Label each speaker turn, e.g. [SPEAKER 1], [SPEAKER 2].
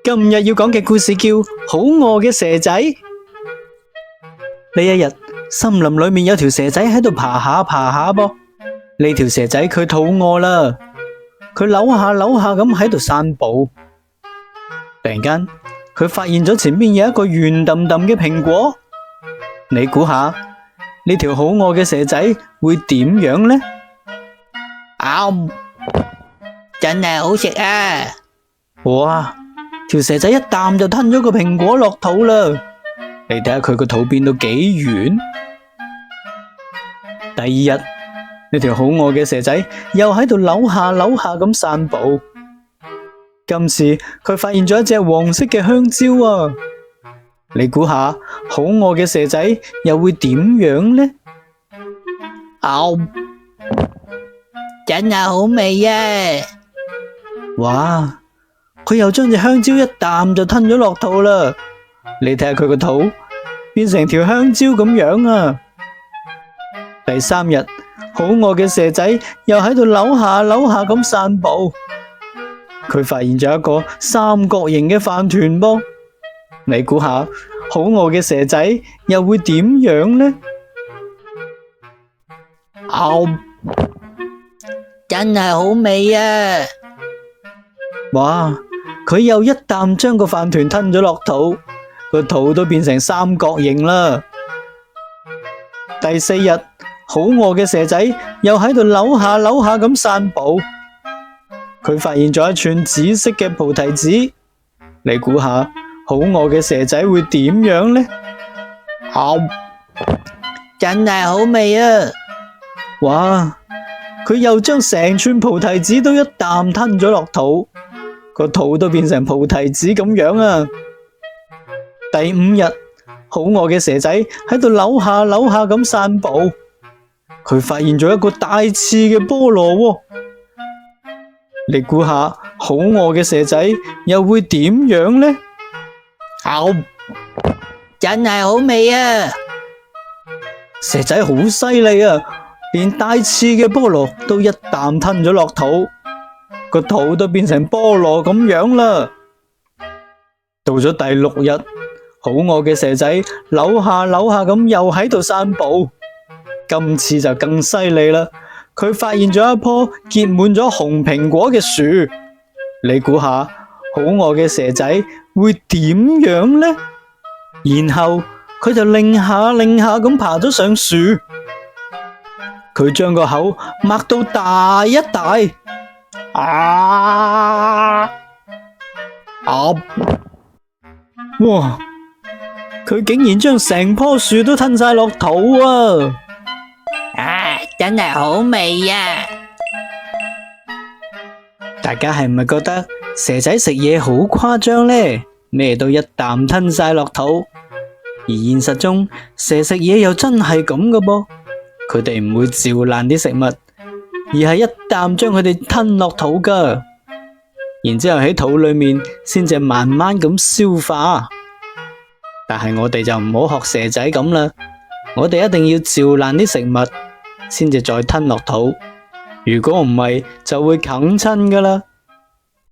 [SPEAKER 1] 今日要講嘅故事叫《好餓嘅蛇仔》。呢一日，森林裏面有條蛇仔喺度爬下爬下噃。呢條蛇仔佢肚餓啦，佢扭下扭下咁喺度散步。突然間，佢發現咗前面有一個圓揼揼嘅蘋果。你估下呢條好餓嘅蛇仔會點樣呢？
[SPEAKER 2] 真係好食啊！
[SPEAKER 1] 哇！條蛇仔一啖就吞咗個蘋果落肚啦。你睇下佢個肚變到幾圓。第二日，呢條好餓嘅蛇仔又喺度扭下扭下咁散步。今次佢發現咗一隻黃色嘅香蕉啊！你估下好餓嘅蛇仔又會點樣呢？
[SPEAKER 2] 真係好味啊！
[SPEAKER 1] 哇！佢又將隻香蕉一啖就吞咗落肚啦。你睇下佢個肚變成條香蕉咁樣啊！第三日，好餓嘅蛇仔又喺度扭下扭下咁散步。佢發現咗一個三角形嘅飯團噃。你估下好餓嘅蛇仔又會點樣呢？
[SPEAKER 2] 真係好味啊！
[SPEAKER 1] 哇！佢又一啖將個飯團吞咗落肚，個肚都變成三角形啦。第四日，好餓嘅蛇仔又喺度扭下扭下咁散步。佢發現咗一串紫色嘅菩提子。你估下好餓嘅蛇仔會點樣呢？
[SPEAKER 2] 真係好味啊！
[SPEAKER 1] 哇！佢又將成串菩提子都一啖吞咗落肚，個肚都變成菩提子咁樣啊！第五日，好餓嘅蛇仔喺度扭下扭下咁散步。佢發現咗一個帶刺嘅菠蘿喎。你估下好餓嘅蛇仔又會點樣呢？
[SPEAKER 2] 真係好味啊！
[SPEAKER 1] 蛇仔好犀利啊，連帶刺嘅菠蘿都一啖吞咗落肚，個肚都變成菠蘿咁樣啦。到咗第六日，好餓嘅蛇仔扭下扭下咁又喺度散步。今次就更犀利啦，佢發現咗一棵結滿咗紅蘋果嘅樹。你估下好餓嘅蛇仔會點樣呢？然後佢就擰下擰下咁爬咗上樹。佢將個口擘到大一大。哇！佢竟然將成棵樹都吞晒落肚啊！
[SPEAKER 2] 真係好味啊！
[SPEAKER 1] 大家係咪覺得蛇仔食嘢好誇張呢？咩都一啖吞晒落肚。而現實中，蛇食嘢又真係咁噶噃。佢哋唔會嚼爛啲食物，而係一啖將佢哋吞落肚噶。然之後喺肚裏面先至慢慢咁消化。但係我哋就唔好學蛇仔咁啦，我哋一定要嚼爛啲食物，先至再吞落肚。如果唔係，就會啃親噶啦。